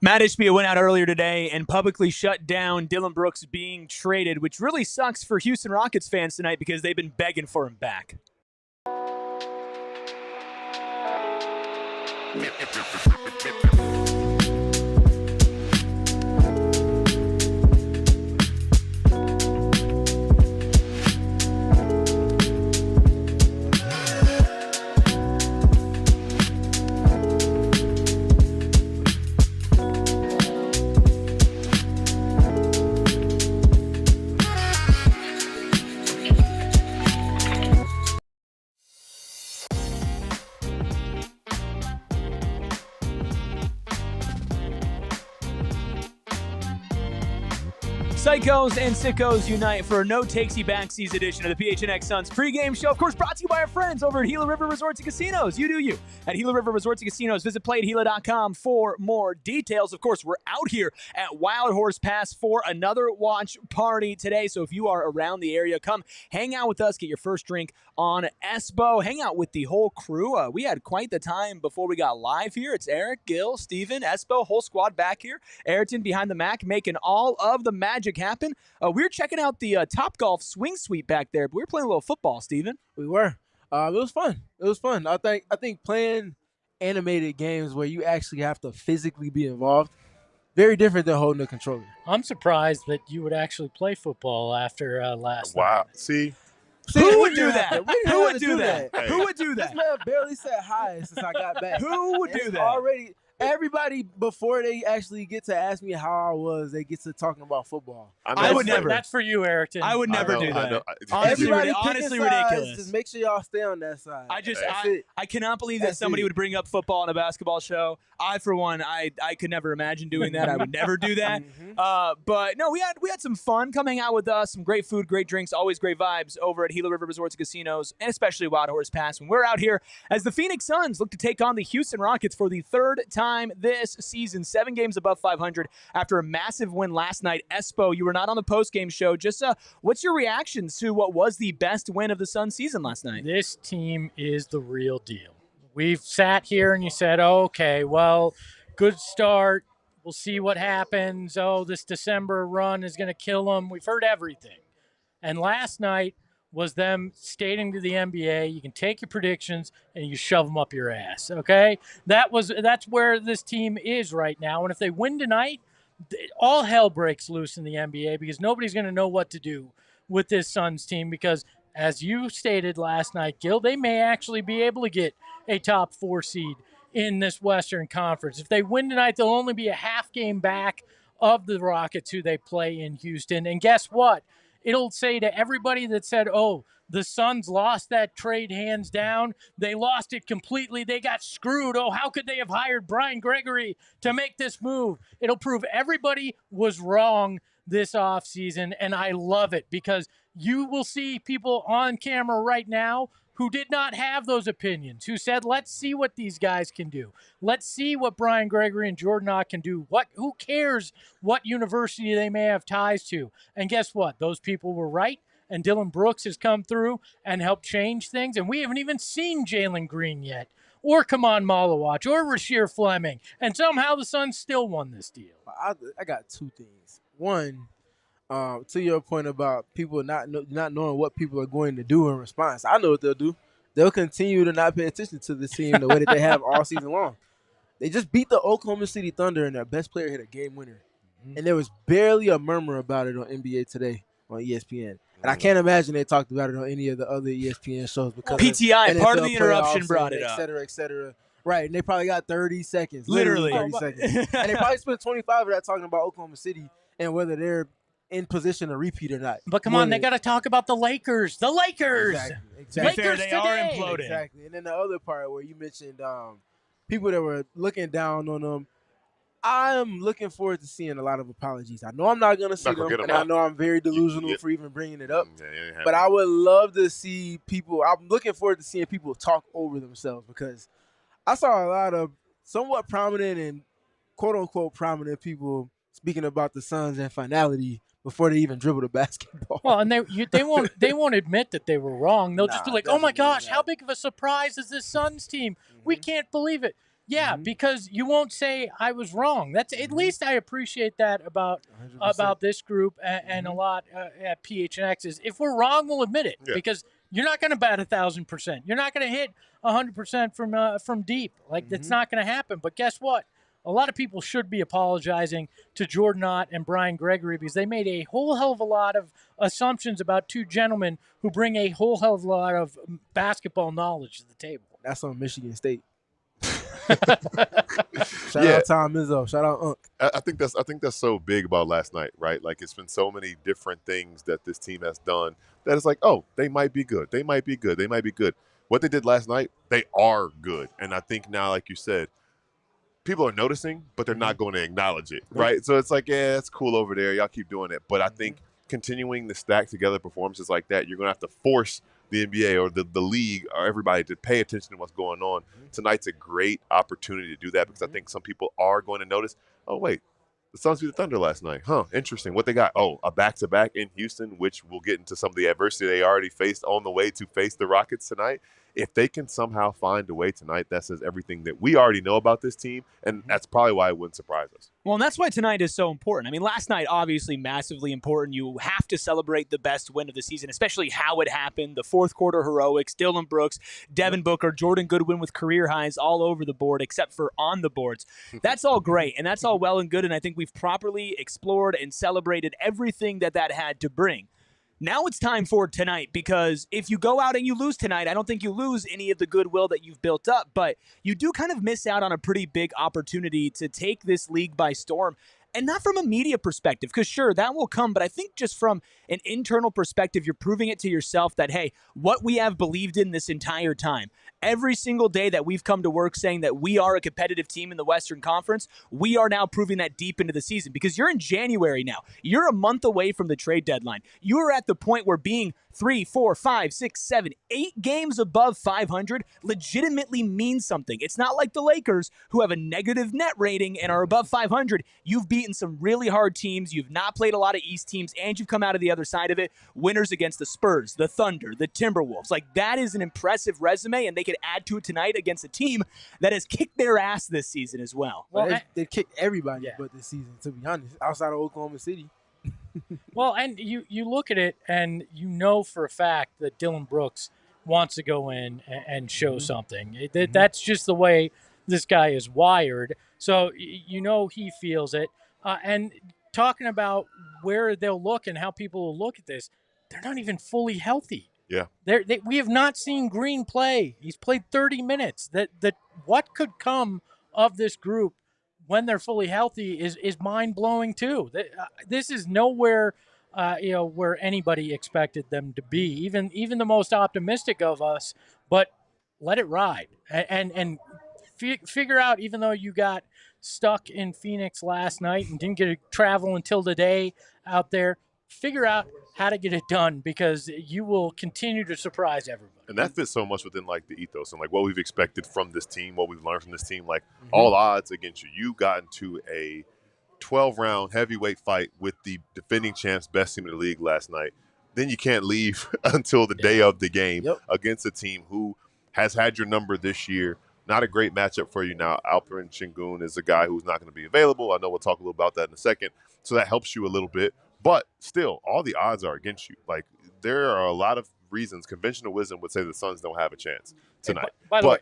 Matt Ishbia went out earlier today and publicly shut down Dillon Brooks being traded, which really sucks for Houston Rockets fans tonight because they've been begging for him back. Psychos and sickos unite for a no-takesy-backsies edition of the PHNX Suns pregame show. Of course, brought to you by our friends over at Gila River Resorts and Casinos. You do you. At Gila River Resorts and Casinos, visit playatgila.com for more details. Of course, we're out here at Wild Horse Pass for another watch party today. So if you are around the area, come hang out with us, get your first drink on Espo, hang out with the whole crew. We had quite the time before we got live here. It's Eric, Gil, Steven, Espo, whole squad back here. Ayrton behind the Mac, making all of the magic happen. We were checking out the Top Golf swing suite back there, but we were playing a little football, Steven. We were. It was fun. It was fun. I think playing animated games where you actually have to physically be involved, very different than holding a controller. I'm surprised that you would actually play football after last night. Wow. See, Who would do that? Who would do that? Hey. Who would do This that? man barely said hi since I got back. Who would do It's that? Already, everybody, before they actually get to ask me how I was, they get to talking about football. I would never. That's for you, Ayrton. I would never do I know. that. Honestly, Everybody honestly picking sides, ridiculous. Just make sure y'all stay on that side. That's it. I cannot believe that That's somebody it. would bring up football on a basketball show. I, for one, I could never imagine doing that. I would never do that. But no, we had some fun coming out with us. Some great food, great drinks, always great vibes over at Gila River Resorts and Casinos, and especially Wild Horse Pass. When we're out here as the Phoenix Suns look to take on the Houston Rockets for the third time this season, 7 games above 500 after a massive win last night. Espo, you were not on the post-game show. Just what's your reactions to what was the best win of the Suns season last night? This team is the real deal. We've sat here and you said, oh, okay, well, good start. We'll see what happens. Oh, this December run is going to kill them. We've heard everything. And last night was them stating to the NBA, you can take your predictions and you shove them up your ass, okay? That's where this team is right now. And if they win tonight, all hell breaks loose in the NBA because nobody's going to know what to do with this Suns team because, as you stated last night, Gil, they may actually be able to get a top 4 seed in this Western Conference. If they win tonight, they'll only be a half game back of the Rockets who they play in Houston. And guess what? It'll say to everybody that said, oh, the Suns lost that trade hands down. They lost it completely. They got screwed. Oh, how could they have hired Brian Gregory to make this move? It'll prove everybody was wrong this offseason, and I love it because you will see people on camera right now who did not have those opinions, who said, let's see what these guys can do. Let's see what Brian Gregory and Jordan Ott can do. Who cares what university they may have ties to? And guess what? Those people were right, and Dillon Brooks has come through and helped change things, and we haven't even seen Jalen Green yet, or Kaman Malawach, or Rasheer Fleming, and somehow the Suns still won this deal. I got 2 things. One, to your point about people not knowing what people are going to do in response, I know what they'll do. They'll continue to not pay attention to the team the way that they have all season long. They just beat the Oklahoma City Thunder, and their best player hit a game winner. And there was barely a murmur about it on NBA Today on ESPN. And I can't imagine they talked about it on any of the other ESPN shows because PTI, part of NFL the interruption, playoffs brought and it up. Et cetera, et cetera. Right, and they probably got 30 seconds. Literally. 30 seconds. And they probably spent 25 of that talking about Oklahoma City and whether they're in position to repeat or not. But come on, they got to talk about the Lakers. The Lakers. Exactly. To be fair, Lakers they are today. imploding. Exactly. And then the other part where you mentioned people that were looking down on them, I'm looking forward to seeing a lot of apologies. I know I'm not going to see them, and I know I'm very delusional for even bringing it up. But I would love to see people – I'm looking forward to seeing people talk over themselves because I saw a lot of somewhat prominent and quote-unquote prominent people speaking about the Suns and finality before they even dribble the basketball. Well, and they won't admit that they were wrong. They'll just be like, "Oh my gosh, how big of a surprise is this Suns team? We can't believe it." Yeah, because you won't say I was wrong. That's at least I appreciate that about 100%. this group and a lot at PHNX is if we're wrong, we'll admit it because you're not going to bat 1,000%. You're not going to hit 100% from deep. Like that's not going to happen. But guess what? A lot of people should be apologizing to Jordan Ott and Brian Gregory because they made a whole hell of a lot of assumptions about two gentlemen who bring a whole hell of a lot of basketball knowledge to the table. That's on Michigan State. Shout out Tom Izzo. Shout out Unc. I think that's so big about last night, right? Like it's been so many different things that this team has done that it's like, oh, they might be good. They might be good. They might be good. What they did last night, they are good. And I think now, like you said, people are noticing, but they're not going to acknowledge it, right? So it's like, yeah, it's cool over there. Y'all keep doing it. But I think continuing to stack together performances like that, you're going to have to force the NBA or the league or everybody to pay attention to what's going on. Tonight's a great opportunity to do that because I think some people are going to notice, oh, wait, the Suns beat the Thunder last night. Huh, interesting. What they got? Oh, a back-to-back in Houston, which we'll get into some of the adversity they already faced on the way to face the Rockets tonight. If they can somehow find a way tonight, that says everything that we already know about this team, and that's probably why it wouldn't surprise us. Well, and that's why tonight is so important. I mean, last night, obviously, massively important. You have to celebrate the best win of the season, especially how it happened. The fourth quarter heroics, Dillon Brooks, Devin Booker, Jordan Goodwin with career highs all over the board, except for on the boards. That's all great, and that's all well and good, and I think we've properly explored and celebrated everything that had to bring. Now it's time for tonight because if you go out and you lose tonight, I don't think you lose any of the goodwill that you've built up, but you do kind of miss out on a pretty big opportunity to take this league by storm. And not from a media perspective, because sure, that will come, but I think just from an internal perspective, you're proving it to yourself that, hey, what we have believed in this entire time, every single day that we've come to work saying that we are a competitive team in the Western Conference, we are now proving that deep into the season because you're in January now. You're a month away from the trade deadline. You are at the point where being 3, 4, 5, 6, 7, 8 games above 500 legitimately means something. It's not like the Lakers who have a negative net rating and are above 500. You've beaten some really hard teams. You've not played a lot of East teams, and you've come out of the other side of it. Winners against the Spurs, the Thunder, the Timberwolves. Like, that is an impressive resume, and they could add to it tonight against a team that has kicked their ass this season as well. Well, they kicked everybody but this season, to be honest, outside of Oklahoma City. Well, and you look at it, and you know for a fact that Dillon Brooks wants to go in and show something. That's just the way this guy is wired. So you know he feels it. And talking about where they'll look and how people will look at this, they're not even fully healthy. Yeah, we have not seen Green play. He's played 30 minutes. That what could come of this group when they're fully healthy is mind-blowing too. This is nowhere where anybody expected them to be, even the most optimistic of us. But let it ride and figure out, even though you got stuck in Phoenix last night and didn't get to travel until today out there, figure out how to get it done because you will continue to surprise everybody. And that fits so much within like the ethos and like what we've expected from this team, what we've learned from this team. Like all odds against you. You got into a 12-round heavyweight fight with the defending champs, best team in the league last night. Then you can't leave until the day of the game against a team who has had your number this year. Not a great matchup for you now. Alperen Sengun is a guy who's not going to be available. I know we'll talk a little about that in a second. So that helps you a little bit. But still, all the odds are against you. Like, there are a lot of reasons. Conventional wisdom would say the Suns don't have a chance tonight. By the way,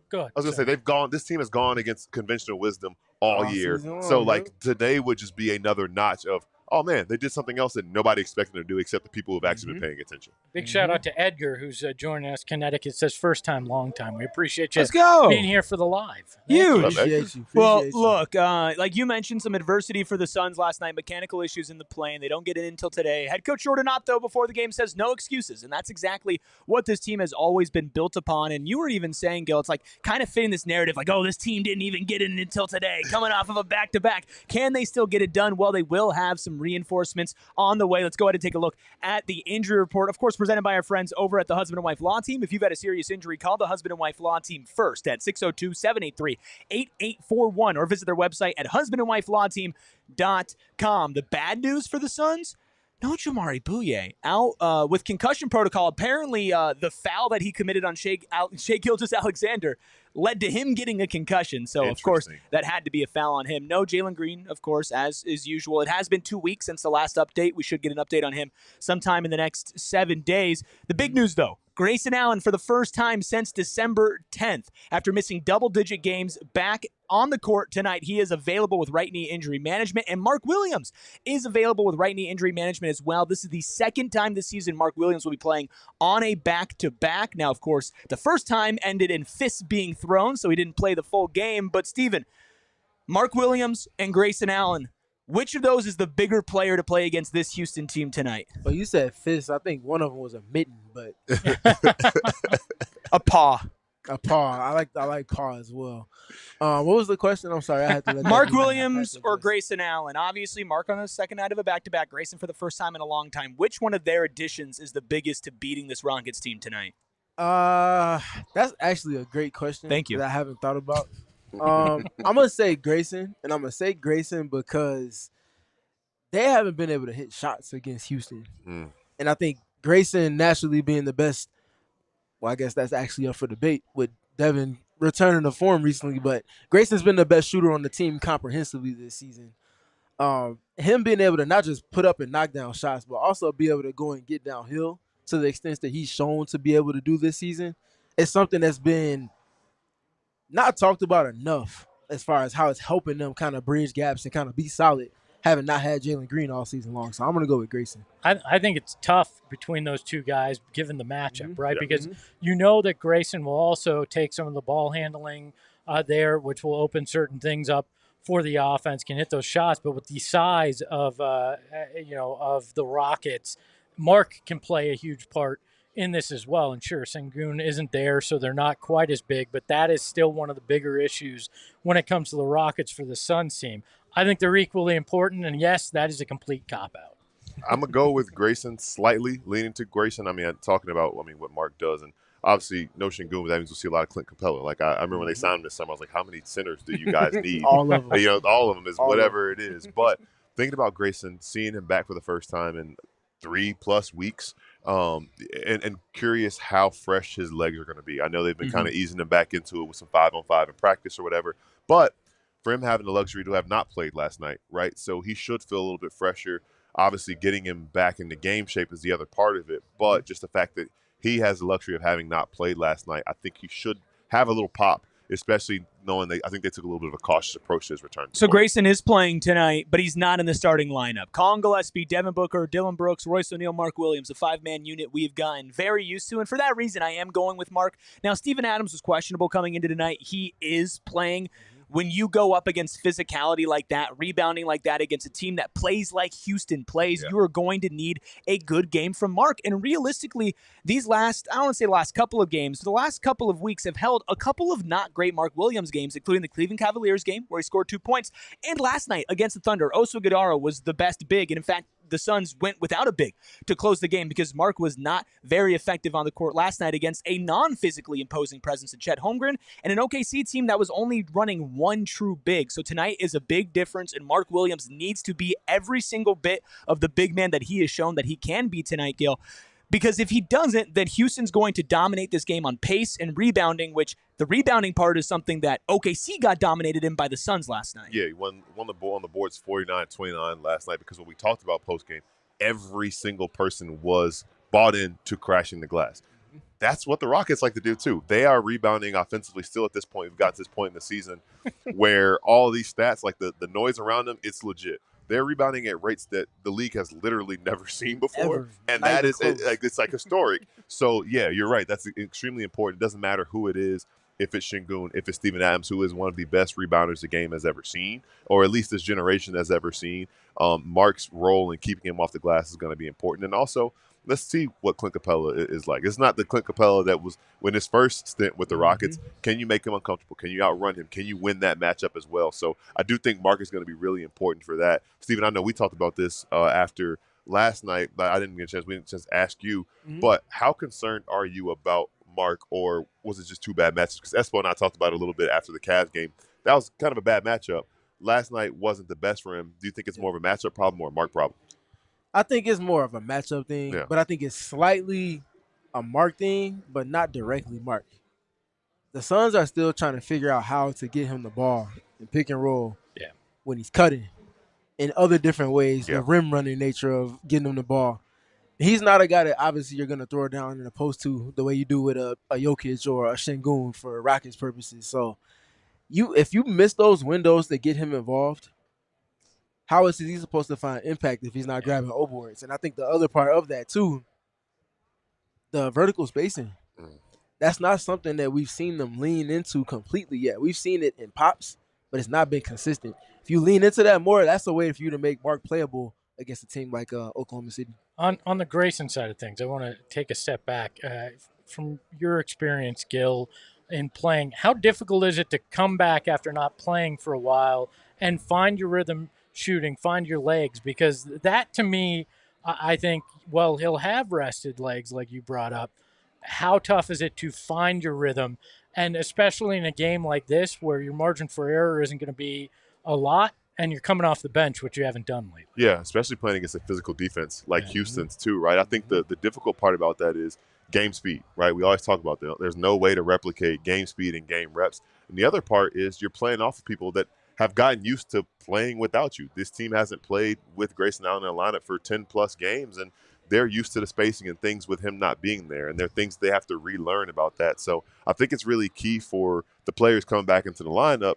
go ahead. I was going to say, this team has gone against conventional wisdom all year. So, like, today would just be another notch of, oh, man, they did something else that nobody expected them to do except the people who have actually been paying attention. Big shout out to Edgar, who's joining us. Connecticut says first time, long time. We appreciate you Let's go. being here for the live. Huge. Appreciate you. Well, look, like you mentioned, some adversity for the Suns last night, mechanical issues in the plane. They don't get it until today. Head coach Jordan Ott, though, before the game says no excuses, and that's exactly what this team has always been built upon. And you were even saying, Gil, it's like kind of fitting this narrative, like, oh, this team didn't even get it until today, coming off of a back-to-back. Can they still get it done? Well, they will have some reinforcements on the way. Let's go ahead and take a look at the injury report, of course, presented by our friends over at the Husband and Wife Law Team. If you've had a serious injury, call the Husband and Wife Law Team first at 602-783-8841 or visit their website at husbandandwifelawteam.com. The bad news for the Suns? No Jamari Bouye out with concussion protocol. Apparently, the foul that he committed on Shai Gilgeous-Alexander led to him getting a concussion. So, of course, that had to be a foul on him. No Jalen Green, of course, as is usual. It has been 2 weeks since the last update. We should get an update on him sometime in the next 7 days. The big news, though, Grayson Allen, for the first time since December 10th, after missing double-digit games, back on the court tonight. He is available with right knee injury management, and Mark Williams is available with right knee injury management as well. This is the second time this season Mark Williams will be playing on a back-to-back. Now, of course, the first time ended in fists being thrown, so he didn't play the full game. But, Steven, Mark Williams and Grayson Allen, which of those is the bigger player to play against this Houston team tonight? Well, you said fist. I think one of them was a mitten, but a paw. A paw. I like paw as well. What was the question? I'm sorry. I had to let Mark Williams or Grayson Allen? Obviously, Mark on the second night of a back-to-back. Grayson for the first time in a long time. Which one of their additions is the biggest to beating this Rockets team tonight? That's actually a great question. Thank you. That I haven't thought about. I'm gonna say Grayson, and I'm gonna say Grayson because they haven't been able to hit shots against Houston, and I think Grayson naturally being the best. Well, I guess that's actually up for debate with Devin returning to form recently, but Grayson's been the best shooter on the team comprehensively this season. Him being able to not just put up and knock down shots, but also be able to go and get downhill to the extent that he's shown to be able to do this season is something that's been not talked about enough as far as how it's helping them kind of bridge gaps and kind of be solid, having not had Jalen Green all season long. So I'm going to go with Grayson. I think it's tough between those two guys given the matchup, right? Because you know that Grayson will also take some of the ball handling there, which will open certain things up for the offense, can hit those shots. But with the size of, of the Rockets, Mark can play a huge part in this as well. And sure, Sengun isn't there, so they're not quite as big, but that is still one of the bigger issues when it comes to the Rockets for the Suns team. I think they're equally important, and yes, that is a complete cop-out. I'm going to go with Grayson, slightly leaning to Grayson. I'm talking about what Mark does, and obviously no Sengun, that means we'll see a lot of Clint Capella. Like, I remember when they signed him this summer, I was like, how many centers do you guys need? All of them. All of them is whatever it is. But thinking about Grayson, seeing him back for the first time in 3+ weeks, and curious how fresh his legs are going to be. I know they've been kind of easing him back into it with some 5-on-5 in practice or whatever, but for him having the luxury to have not played last night, right? So he should feel a little bit fresher. Obviously, getting him back into game shape is the other part of it, but just the fact that he has the luxury of having not played last night, I think he should have a little pop, especially knowing I think they took a little bit of a cautious approach to his return. So Grayson is playing tonight, but he's not in the starting lineup. Colin Gillespie, Devin Booker, Dillon Brooks, Royce O'Neal, Mark Williams, a 5-man unit we've gotten very used to, and for that reason, I am going with Mark. Now, Steven Adams was questionable coming into tonight. He is playing. When you go up against physicality like that, rebounding like that against a team that plays like Houston plays, you are going to need a good game from Mark. And realistically, these last, I don't want to say the last couple of games, the last couple of weeks have held a couple of not great Mark Williams games, including the Cleveland Cavaliers game where he scored 2 points. And last night against the Thunder, Oso Ighodaro was the best big. And in fact, the Suns went without a big to close the game because Mark was not very effective on the court last night against a non-physically imposing presence in Chet Holmgren and an OKC team that was only running one true big. So tonight is a big difference, and Mark Williams needs to be every single bit of the big man that he has shown that he can be tonight, Gil. Because if he doesn't, then Houston's going to dominate this game on pace and rebounding, which the rebounding part is something that OKC got dominated in by the Suns last night. Yeah, he won the ball on the boards 49-29 last night because what we talked about postgame, every single person was bought in to crashing the glass. That's what the Rockets like to do, too. They are rebounding offensively still at this point. We've got to this point in the season where all of these stats, like the noise around them, it's legit. They're rebounding at rates that the league has literally never seen before. And that is, it's like historic. So, yeah, you're right. That's extremely important. It doesn't matter who it is, if it's Sengun, if it's Steven Adams, who is one of the best rebounders the game has ever seen, or at least this generation has ever seen. Mark's role in keeping him off the glass is going to be important. And also, let's see what Clint Capella is like. It's not the Clint Capella that was when his first stint with the Rockets. Can you make him uncomfortable? Can you outrun him? Can you win that matchup as well? So I do think Mark is going to be really important for that. Steven, I know we talked about this after last night, but we didn't get a chance to ask you. But how concerned are you about Mark, or was it just two bad matches? Because Espo and I talked about it a little bit after the Cavs game. That was kind of a bad matchup. Last night wasn't the best for him. Do you think it's more of a matchup problem or a Mark problem? I think it's more of a matchup thing, but I think it's slightly a Mark thing, but not directly Mark. the Suns are still trying to figure out how to get him the ball and pick and roll when he's cutting in other different ways, the rim running nature of getting him the ball. He's not a guy that obviously you're going to throw down in a post to the way you do with a Jokic or a Şengün for Rockets purposes. So if you miss those windows that get him involved, how is he supposed to find impact if he's not grabbing O boards? And I think the other part of that too, the vertical spacing. That's not something that we've seen them lean into completely yet. We've seen it in pops, but it's not been consistent. If you lean into that more, that's a way for you to make Mark playable against a team like Oklahoma City. On the Grayson side of things, I want to take a step back. From your experience, Gil, in playing, how difficult is it to come back after not playing for a while and find your rhythm shooting, find your legs? Because that, to me, I think, well, he'll have rested legs like you brought up. How tough is it to find your rhythm? And especially in a game like this where your margin for error isn't going to be a lot and you're coming off the bench, which you haven't done lately. Yeah, especially playing against a physical defense like Houston's too, right? I think the difficult part about that is game speed, right? We always talk about that. There's no way to replicate game speed and game reps. And the other part is you're playing off of people that have gotten used to playing without you. This team hasn't played with Grayson Allen in the lineup for 10-plus games, and they're used to the spacing and things with him not being there, and there are things they have to relearn about that. So I think it's really key for the players coming back into the lineup,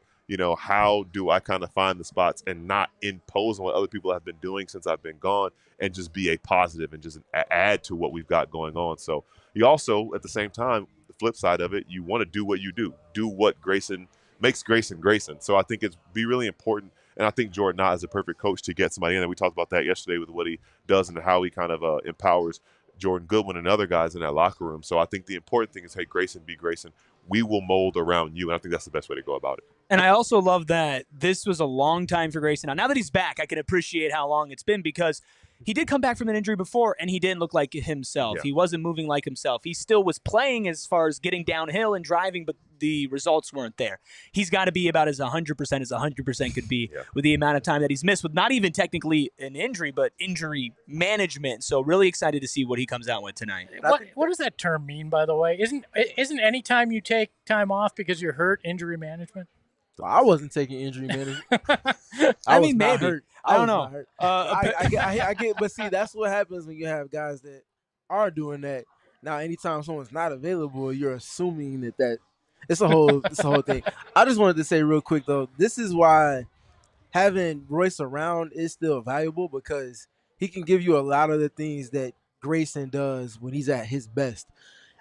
how do I kind of find the spots and not impose on what other people have been doing since I've been gone and just be a positive and just add to what we've got going on. So you also, at the same time, the flip side of it, you want to do what you do what Grayson makes Grayson. So I think it's be really important. And I think Jordan Knott is a perfect coach to get somebody in there. We talked about that yesterday with what he does and how he kind of empowers Jordan Goodwin and other guys in that locker room. So I think the important thing is, hey, Grayson, be Grayson. We will mold around you, and I think that's the best way to go about it. And I also love that this was a long time for Grayson. Now that he's back, I can appreciate how long it's been because he did come back from an injury before, and he didn't look like himself. Yeah. He wasn't moving like himself. He still was playing as far as getting downhill and driving, but the results weren't there. He's got to be about as 100% as 100% could be with the amount of time that he's missed with not even technically an injury, but injury management. So really excited to see what he comes out with tonight. What does that term mean, by the way? Isn't any time you take time off because you're hurt injury management? I wasn't taking injury management. I mean, maybe. Hurt. I don't know. I get, but see, that's what happens when you have guys that are doing that. Now, anytime someone's not available, you're assuming that it's a whole thing. I just wanted to say real quick though, this is why having Royce around is still valuable because he can give you a lot of the things that Grayson does when he's at his best.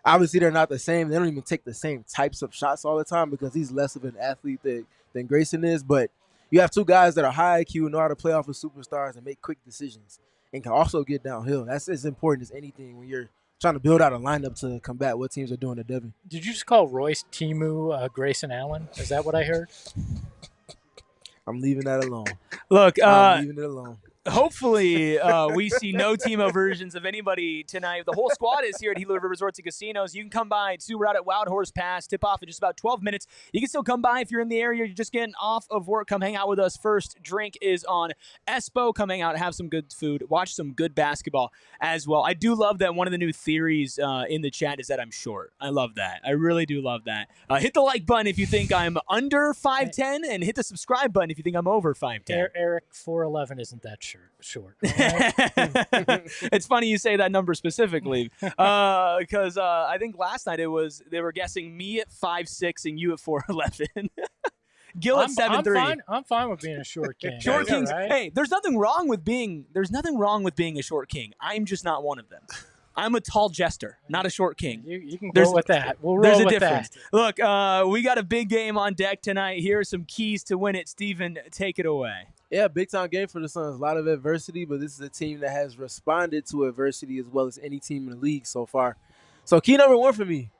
Obviously, they're not the same. They don't even take the same types of shots all the time because he's less of an athlete than Grayson is. But you have two guys that are high IQ, know how to play off of superstars and make quick decisions and can also get downhill. That's as important as anything when you're trying to build out a lineup to combat what teams are doing to Devin. Did you just call Royce Timu Grayson Allen? Is that what I heard? I'm leaving that alone. Look, I'm leaving it alone. Hopefully, we see no Timo versions of anybody tonight. The whole squad is here at Gila River Resorts and Casinos. You can come by, too. We're out at Wild Horse Pass. Tip off in just about 12 minutes. You can still come by if you're in the area. You're just getting off of work. Come hang out with us. First drink is on Espo. Come hang out, have some good food, watch some good basketball as well. I do love that one of the new theories in the chat is that I'm short. I love that. I really do love that. Hit the like button if you think I'm under 5'10", and hit the subscribe button if you think I'm over 5'10". Eric 4'11" isn't that short. Right? It's funny you say that number specifically because I think last night they were guessing me at 5'6" and you at 4'11". Gil at 7'3". I'm fine with being a short king. Short kings. Right? Hey, there's nothing wrong with being a short king. I'm just not one of them. I'm a tall jester, not a short king. You can go with that. We'll roll there's a with difference. that. Look, we got a big game on deck tonight. Here are some keys to win it. Steven, take it away. Yeah, big-time game for the Suns. A lot of adversity, but this is a team that has responded to adversity as well as any team in the league so far. So key number one for me,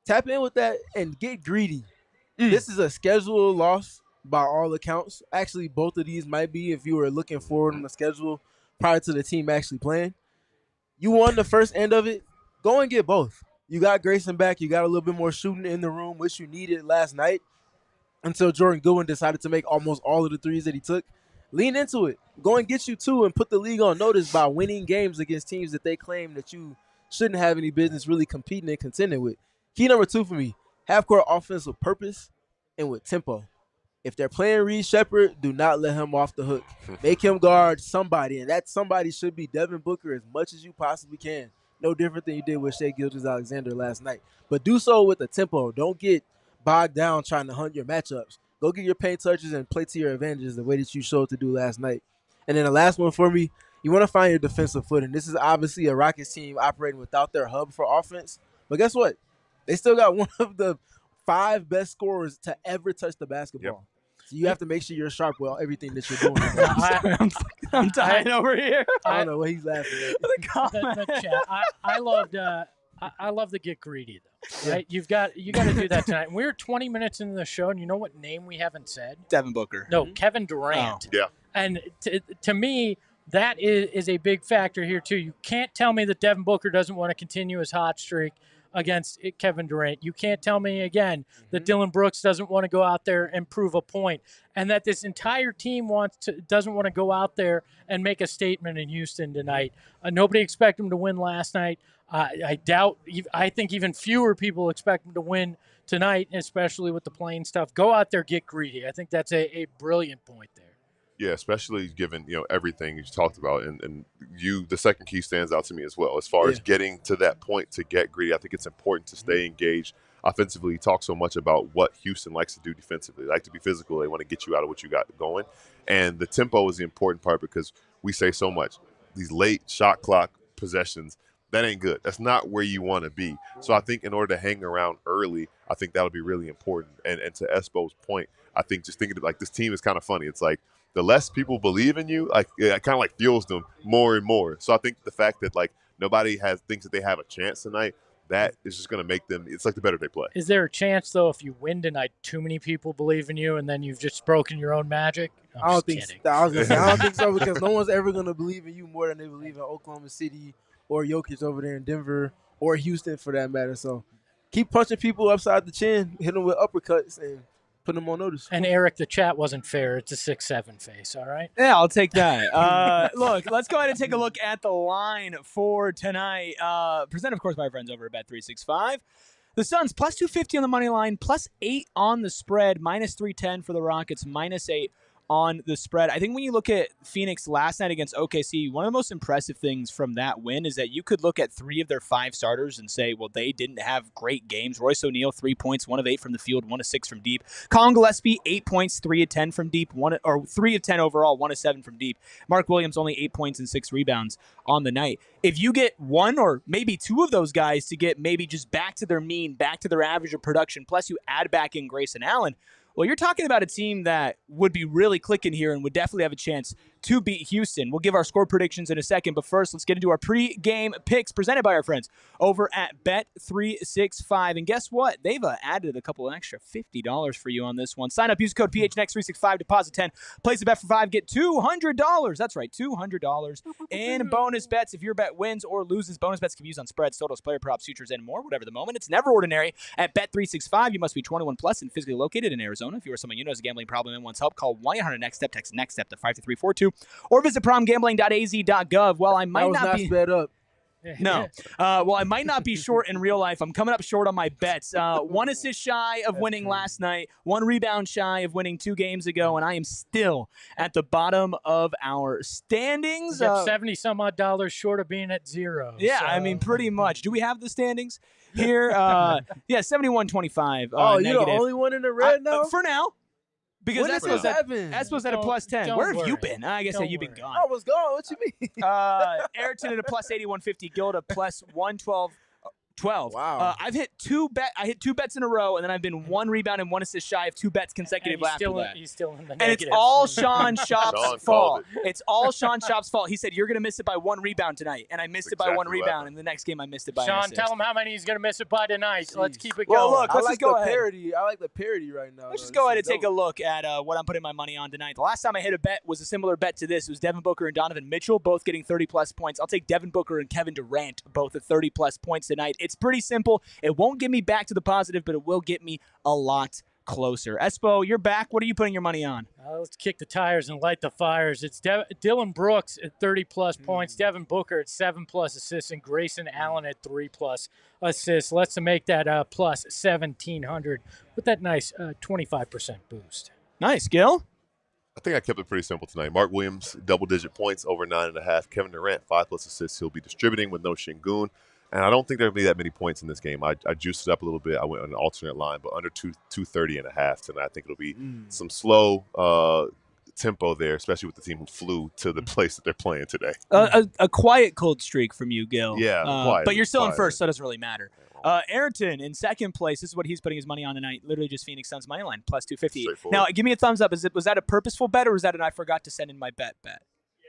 tap in with that and get greedy. This is a scheduled loss by all accounts. Actually, both of these might be if you were looking forward on the schedule prior to the team actually playing. You won the first end of it. Go and get both. You got Grayson back. You got a little bit more shooting in the room, which you needed last night until Jordan Goodwin decided to make almost all of the threes that he took. Lean into it. Go and get you two and put the league on notice by winning games against teams that they claim that you shouldn't have any business really competing and contending with. Key number two for me, Half-court offense with purpose and with tempo. If they're playing Reed Shepherd, do not let him off the hook. Make him guard somebody, and that somebody should be Devin Booker as much as you possibly can. No different than you did with Shai Gilgeous-Alexander last night. But do so with the tempo. Don't get bogged down trying to hunt your matchups. Go get your paint touches and play to your advantages the way that you showed to do last night. And then the last one for me, you want to find your defensive footing. This is obviously a Rockets team operating without their hub for offense. But guess what? They still got one of the 5 best scorers to ever touch the basketball. Yep. So you have to make sure you're sharp with everything that you're doing. I'm dying over here. I don't know what he's laughing at. The chat. I love the get greedy though. Right? You got to do that tonight. We're 20 minutes into the show, and you know what name we haven't said? Devin Booker. No, Kevin Durant. Oh. Yeah. And to me, that is a big factor here too. You can't tell me that Devin Booker doesn't want to continue his hot streak against Kevin Durant. You can't tell me again that Dillon Brooks doesn't want to go out there and prove a point, and that this entire team doesn't want to go out there and make a statement in Houston tonight. Nobody expected them to win last night. I think even fewer people expect them to win tonight, especially with the playing stuff. Go out there, get greedy. I think that's a brilliant point there. Yeah, especially given, everything you talked about, and the second key stands out to me as well. As far as getting to that point to get greedy, I think it's important to stay engaged offensively. You talk so much about what Houston likes to do defensively. They like to be physical. They want to get you out of what you got going. And the tempo is the important part because we say so much. These late shot clock possessions, that ain't good. That's not where you want to be. So I think in order to hang around early, I think that'll be really important. And to Espo's point, I think just thinking like this team is kind of funny. It's like, the less people believe in you, it kind of fuels them more and more. So I think the fact that nobody thinks that they have a chance tonight, that is just going to make them. It's the better they play. Is there a chance though, if you win tonight, too many people believe in you, and then you've just broken your own magic? I don't think so because no one's ever going to believe in you more than they believe in Oklahoma City or Jokic over there in Denver or Houston for that matter. So keep punching people upside the chin, hit them with uppercuts, and put them on notice. And Eric, the chat wasn't fair. It's a 6-7 face, all right? Yeah, I'll take that. Look, let's go ahead and take a look at the line for tonight. Presented, of course, by our friends over at Bet365. The Suns, plus 250 on the money line, plus 8 on the spread, minus 310 for the Rockets, minus 8 on the spread. I think when you look at Phoenix last night against OKC, one of the most impressive things from that win is that you could look at 3 of their 5 starters and say, well, they didn't have great games. Royce O'Neal, 3 points, 1 of 8 from the field, 1 of 6 from deep. Colin Gillespie, 8 points, 3 of 10 from deep, 3 of 10 overall, 1 of 7 from deep. Mark Williams, only 8 points and 6 rebounds on the night. If you get 1 or maybe 2 of those guys to get maybe just back to their mean, back to their average of production, plus you add back in Grayson Allen, well, you're talking about a team that would be really clicking here and would definitely have a chance to beat Houston. We'll give our score predictions in a second, but first, let's get into our pre-game picks presented by our friends over at Bet365. And guess what? They've added a couple extra $50 for you on this one. Sign up, use code PHNX365, deposit 10, place a bet for 5, get $200. That's right, $200 in bonus bets. If your bet wins or loses, bonus bets can be used on spreads, totals, player props, futures, and more. Whatever the moment, it's never ordinary. At Bet365, you must be 21 plus and physically located in Arizona. If you or someone you know has a gambling problem and wants help, call 1-800-NEXT-STEP, text NEXT-STEP to 52342, or visit promgambling.az.gov. While I might not be sped up. No. Well, I might not be short in real life. I'm coming up short on my bets. 1 assist shy of winning last night, 1 rebound shy of winning 2 games ago, and I am still at the bottom of our standings. 70-some-odd dollars short of being at 0. Yeah, so. I mean, pretty much. Do we have the standings here? Yeah, 71-25. Oh, negative. you're the only one in the red now? For now. Because that's supposed at a plus 10. Don't Where have worry. you been? I guess you've been gone. I was gone. What you mean? Ayrton at a plus 81.50. Gilda plus 112. 12. Wow. I hit 2 bets in a row, and then I've been 1 rebound and 1 assist shy of 2 bets consecutive after that. He's still in the And negative. it's all Sean Shop's Sean fault. called It's all Sean Shop's fault. He said, you're going to miss it by 1 rebound tonight. And I missed it by 1 exactly what rebound. happened. And the next game I missed it by an Sean, assist. tell him how many he's going to miss it by tonight. Jeez. Let's keep it Well, going. look, I let's like just go the ahead. parody. I like the parody right now. Let's just go ahead and take a look at what I'm putting my money on tonight. The last time I hit a bet was a similar bet to this. It was Devin Booker and Donovan Mitchell, both getting 30-plus points. I'll take Devin Booker and Kevin Durant, both at 30-plus points tonight. It's pretty simple. It won't get me back to the positive, but it will get me a lot closer. Espo, you're back. What are you putting your money on? Let's kick the tires and light the fires. It's Dillon Brooks at 30-plus points, Devin Booker at 7+ assists, and Grayson Allen at 3+ assists. Let's make that plus 1,700 with that nice 25% boost. Nice. Gil? I think I kept it pretty simple tonight. Mark Williams, double-digit points, over 9.5. Kevin Durant, 5+ assists. He'll be distributing with no Şengün. And I don't think there'll be that many points in this game. I juiced it up a little bit. I went on an alternate line, but under 230.5 tonight. I think it'll be some slow tempo there, especially with the team who flew to the place that they're playing today. A quiet cold streak from you, Gil. Yeah, quiet. But you're still in first, so it doesn't really matter. Ayrton in second place. This is what he's putting his money on tonight. Literally just Phoenix Suns money line, plus 250. Now, give me a thumbs up. Was that a purposeful bet, or was that an I forgot to send in my bet? Yeah,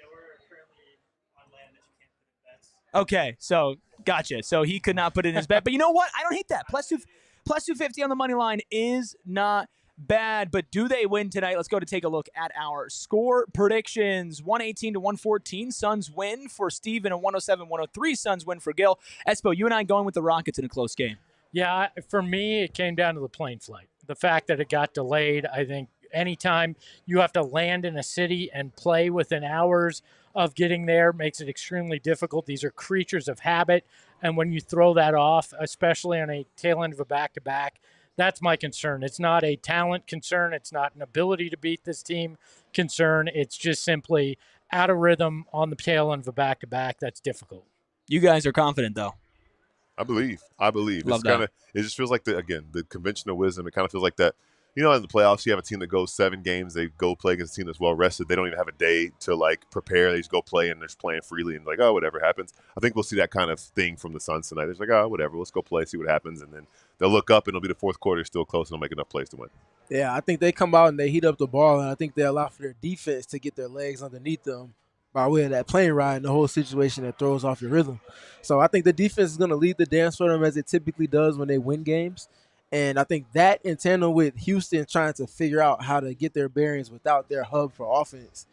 we're currently on land that you can't put in bets. Okay, so gotcha. So he could not put in his bet. But you know what? I don't hate that. Plus 250 on the money line is not bad. But do they win tonight? Let's go to take a look at our score predictions. 118-114. Suns win for Steven, and 107-103. Suns win for Gil. Espo, you and I going with the Rockets in a close game. Yeah, for me, it came down to the plane flight. The fact that it got delayed, I think anytime you have to land in a city and play within hours of getting there makes it extremely difficult. These are creatures of habit, and when you throw that off, especially on a tail end of a back-to-back, that's my concern. It's not a talent concern. It's not an ability to beat this team concern. It's just simply out of rhythm on the tail end of a back-to-back. That's difficult. You guys are confident, though. I believe. Love that. It just feels like, the conventional wisdom. It kind of feels like that. You know, in the playoffs, you have a team that goes 7 games. They go play against a team that's well-rested. They don't even have a day to, prepare. They just go play, and they're just playing freely and, whatever happens. I think we'll see that kind of thing from the Suns tonight. It's whatever. Let's go play, see what happens. And then they'll look up, and it'll be the fourth quarter, still close, and they'll make enough plays to win. Yeah, I think they come out and they heat up the ball, and I think they allow for their defense to get their legs underneath them by way of that plane ride and the whole situation that throws off your rhythm. So I think the defense is going to lead the dance for them as it typically does when they win games. And I think that in tandem with Houston trying to figure out how to get their bearings without their hub for offense.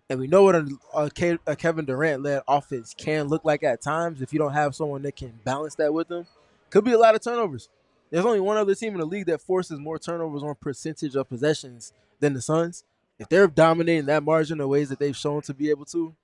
And we know what a Kevin Durant-led offense can look like at times if you don't have someone that can balance that with them. Could be a lot of turnovers. There's only one other team in the league that forces more turnovers on percentage of possessions than the Suns. If they're dominating that margin the ways that they've shown to be able to,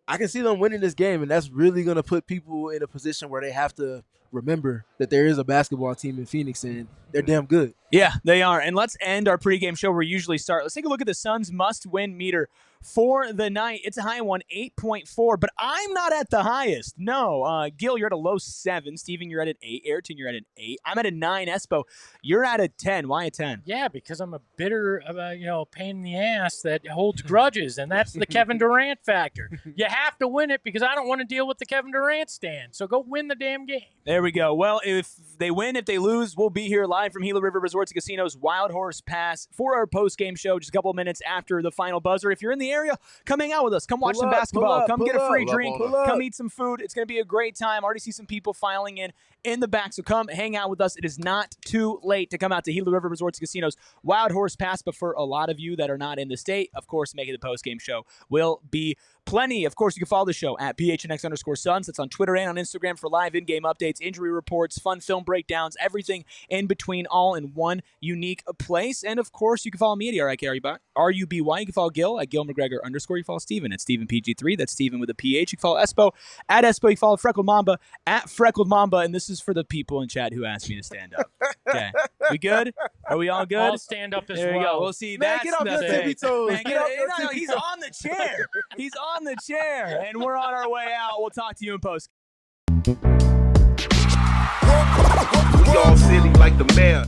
I can see them winning this game, and that's really going to put people in a position where they have to remember that there is a basketball team in Phoenix, and they're damn good. Yeah, they are. And let's end our pregame show where we usually start. Let's take a look at the Suns must-win meter for the night. It's a high one, 8.4, but I'm not at the highest. No, Gil, you're at a low 7. Steven, you're at an 8. Ayrton, you're at an 8. I'm at a 9. Espo, you're at a 10. Why a 10? Yeah, because I'm a bitter, pain in the ass that holds grudges, and that's the Kevin Durant factor. You have to win it because I don't want to deal with the Kevin Durant stand. So go win the damn game. There we go. Well, if they win, if they lose, we'll be here live from Gila River Resorts and Casinos Wild Horse Pass for our post-game show just a couple of minutes after the final buzzer. If you're in the area, come hang out with us. Come watch some basketball. Come get a free drink. Come eat some food. It's going to be a great time. I already see some people filing in the back, so come hang out with us. It is not too late to come out to Gila River Resorts and Casinos Wild Horse Pass, but for a lot of you that are not in the state, of course, making the post-game show will be plenty. Of course, you can follow the show at PHNX_Suns. That's on Twitter and on Instagram for live in-game updates, injury reports, fun film breakdowns, everything in between, all in one unique place. And, of course, you can follow me at RUBY. You can follow Gil at GilMcGregor_. You can follow Steven at StevenPG3. That's Steven with a PH. You can follow Espo at Espo. You can follow Freckled Mamba at Freckled Mamba. And this is for the people in chat who asked me to stand up. Okay. We good? Are we all good? I'll stand up as well. There we go. We'll see. Man, get off your tippy toes. No, he's on the chair. He's on the chair. And we're on our way out. We'll talk to you in post. We all silly like the mayor.